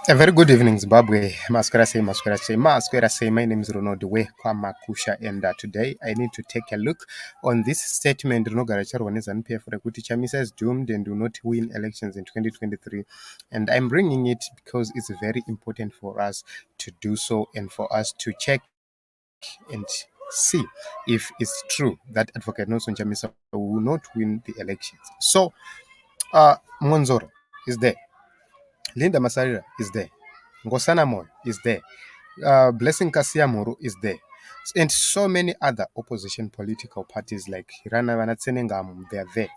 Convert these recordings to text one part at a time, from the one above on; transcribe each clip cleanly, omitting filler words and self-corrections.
A very good evening, Zimbabwe. Masquerase. My name is Ronald Kwamakusha, and today I need to take a look on this statement. ZANU PF Chamisa is doomed and do not win elections in 2023. And I'm bringing it because it's very important for us to do so and for us to check and see if it's true that Advocate Nelson Chamisa will not win the elections. So, Monzoro is there. Linda Masarira is there. Ngosana Moyo is there. Blessing Kasiamuru is there. And so many other opposition political parties like Hirana Vanatsenengam, they are there.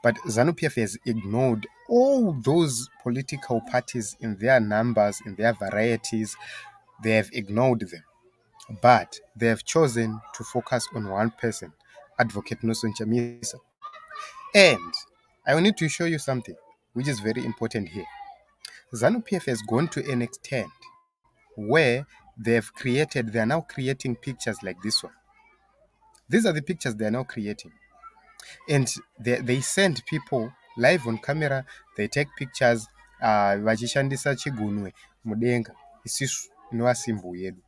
But ZANU PF has ignored all those political parties in their numbers, in their varieties. They have ignored them. But they have chosen to focus on one person, Advocate Nelson Chamisa. And I will need to show you something which is very important here. ZANU PF has gone to an extent where they are now creating pictures like this one. These are the pictures they are now creating. And they send people live on camera, they take pictures, vachishandisa chigunwe, mudenga, isisu, inowasimbu yedu.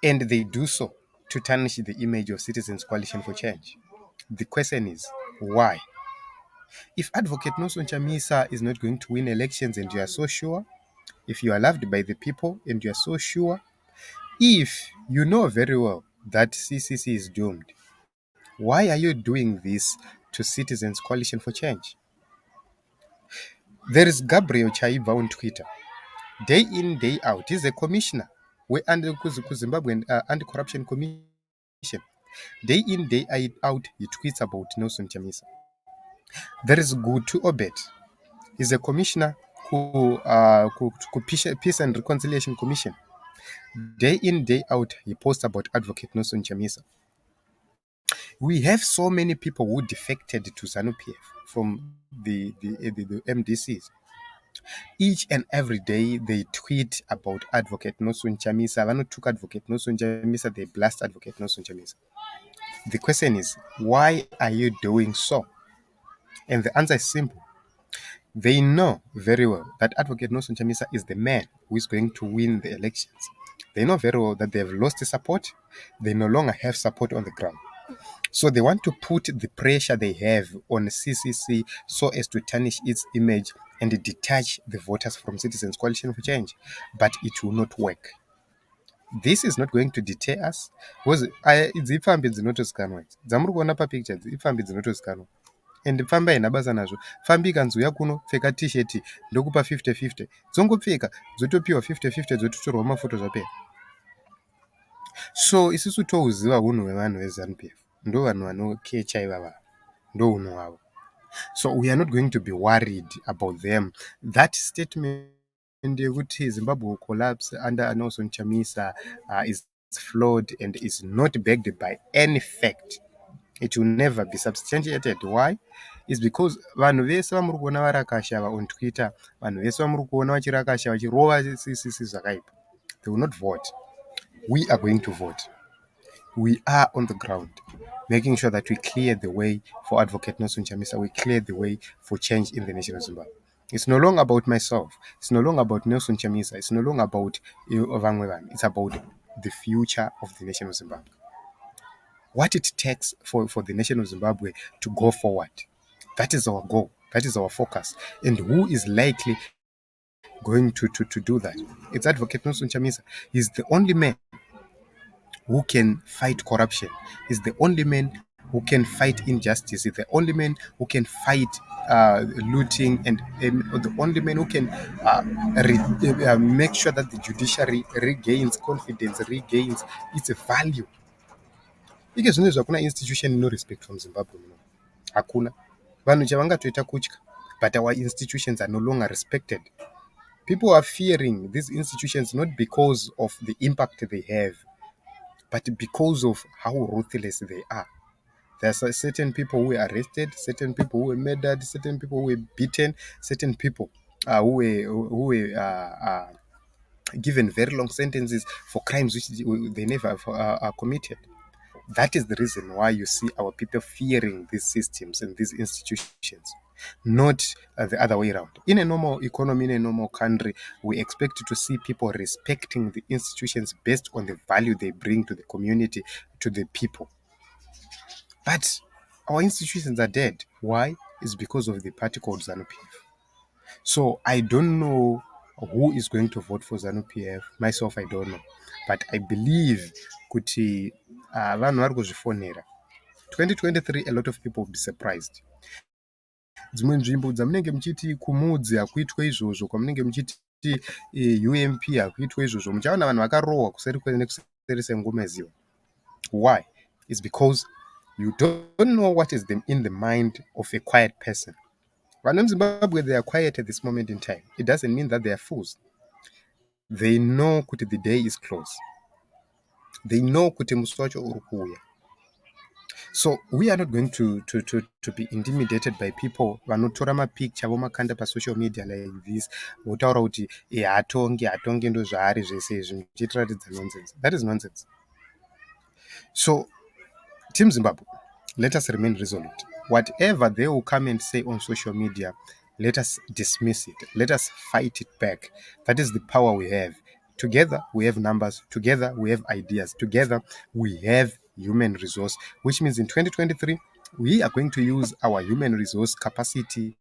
And they do so to tarnish the image of Citizens Coalition for Change. The question is, why? If Advocate Nelson Chamisa is not going to win elections and you are so sure, if you are loved by the people and you are so sure, if you know very well that CCC is doomed, why are you doing this to Citizens Coalition for Change? There is Gabriel Chaiba on Twitter. Day in, day out. He's a commissioner. We're under Zimbabwe Anti-Corruption Commission. Day in, day out, he tweets about Nelson Chamisa. There is Gutu Obet. He's a commissioner who Peace and Reconciliation Commission. Day in, day out, he posts about Advocate Nelson Chamisa. We have so many people who defected to ZANU PF from the MDCs. Each and every day they tweet about Advocate Nelson Chamisa. When took Advocate Nelson Chamisa, they blast Advocate Nelson Chamisa. The question is, why are you doing so? And the answer is simple. They know very well that Advocate Nelson Chamisa is the man who is going to win the elections. They know very well that they have lost the support. They no longer have support on the ground. So they want to put the pressure they have on CCC so as to tarnish its image and detach the voters from Citizens Coalition for Change. But it will not work. This is not going to deter us. Because dzipfambi dzinotozikanwa idzi dzamuri kuona papictures ipfambi dzinotozikanwa and pfamba haina basa nazvo. Fambi ikanzouya kuno pfeka t-shirt ndokupa 50-50 dzongopfeka dzotopiwa 50-50 dzototorwa mafoto zvapera. So isusu touziva unhu hwevanhu veZANU PF ndo vanhu vanokecha ivava ndo unhu hwavo. So we are not going to be worried about them. That statement yekuti Zimbabwe will collapse under Nelson Chamisa is flawed and is not backed by any fact. It will never be substantiated. Why? It's because vanhu vese vamuri kuona varakashava on Twitter, vanhu vese vamuri kuona vachirakasha vachirova CCC zvakaipa, they will not vote. We are going to vote. We are on the ground, making sure that we clear the way for Advocate Nelson Chamisa. We clear the way for change in the nation of Zimbabwe. It's no longer about myself. It's no longer about Nelson Chamisa. It's no longer about Ovangwevan. It's about the future of the nation of Zimbabwe. What it takes for the nation of Zimbabwe to go forward. That is our goal. That is our focus. And who is likely going to do that? It's Advocate Nelson Chamisa. He's the only man who can fight corruption. He's the only man who can fight injustice. He's the only man who can fight looting and the only man who can make sure that the judiciary regains confidence, regains its value. Because hakuna institution no respect from Zimbabwe. Hakuna. Vanhu chavangatoita kutya. But our institutions are no longer respected. People are fearing these institutions not because of the impact they have, but because of how ruthless they are. There are certain people who were arrested, certain people who were murdered, certain people who were beaten, certain people who were given very long sentences for crimes which they never committed. That is the reason why you see our people fearing these systems and these institutions. not the other way around. In a normal economy, in a normal country, we expect to see people respecting the institutions based on the value they bring to the community, to the people. But our institutions are dead. Why? It's because of the party called ZANU PF. So I don't know who is going to vote for ZANU PF. Myself, I don't know. But I believe kuti vanhu vari kuzvifonera. 2023, a lot of people will be surprised. Dzimwe nzvimbo dzamunenge muchiti kumudzi hakuitwe izvozvo, kwamunenge muchiti UMP hakuitwe izvozvo, muchaona vanhu vakarohwa kuseri nekuseri sengomeziwa. Why? It's because you don't know what is in the mind of a quiet person. Vanhu vemuzimbabwe, they are quiet at this moment in time. It doesn't mean that they are fools. They know kuti the day is close. They know kuti musi wacho uri kuuya. So we are not going to be intimidated by people vanotora mapicture vomakanda pasocial media like this, votaura kuti hatonge ndo zvaari zvese izvi muchitiratidza nonsense. That is nonsense. So Team Zimbabwe, let us remain resolute. Whatever they will come and say on social media, let us dismiss it. Let us fight it back. That is the power we have. Together, we have numbers. Together, we have ideas. Together, we have human resource, which means in 2023, we are going to use our human resource capacity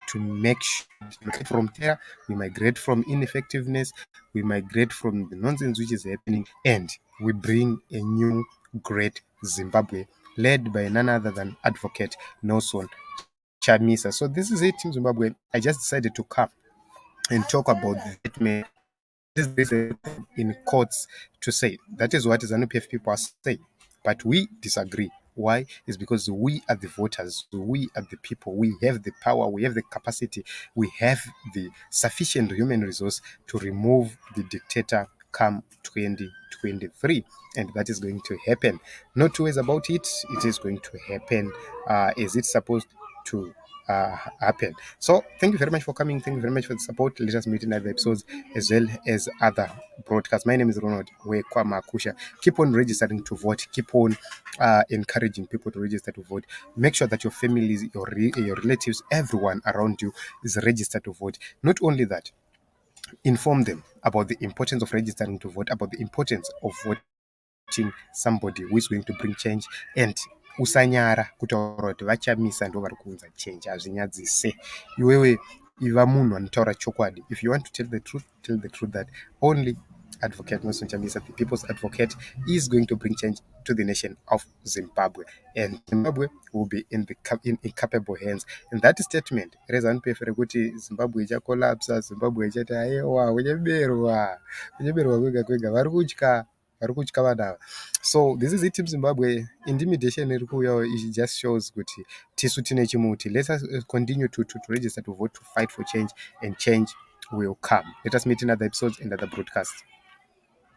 to make sure from there, we migrate from ineffectiveness, we migrate from the nonsense which is happening, and we bring a new great Zimbabwe led by none other than Advocate Nelson Chamisa. So this is it, Team Zimbabwe. I just decided to come and talk about the statement. This is in courts to say that is what ZANU PF people are saying, but we disagree. Why? It's because we are the voters, we are the people, we have the power, we have the capacity, we have the sufficient human resource to remove the dictator come 2023, and that is going to happen. No two ways about it. It is going to happen as it's supposed to happen. So thank you very much for coming. Thank you very much for the support. Let us meet in other episodes as well as other broadcasts. My name is Ronald Wekwamakusha. Keep on registering to vote. Keep on encouraging people to register to vote. Make sure that your families, your relatives, everyone around you is registered to vote. Not only that, inform them about the importance of registering to vote, about the importance of voting somebody who is going to bring change, and usanyara kutaura kuti vachamisa ndo vari kuunza change. Hazvinyadzise. Iwewe iva munhu anotaura chokwadi. If you want to tell the truth that only Advocate Nelson Chamisa, the people's advocate, is going to bring change to the nation of Zimbabwe, and Zimbabwe will be in capable hands. And that statement, ZANU PF rekuti Zimbabwe ichakolapsa, Zimbabwe ichati aiwa uchaberwa kwega kwega, vari kutya vanava. So this is it, Team Zimbabwe. Intimidation iri kuuya, it just shows kuti tisu tine chimuti. Let us continue to register to vote, to fight for change, and change will come. Let us meet in other episodes and other broadcasts.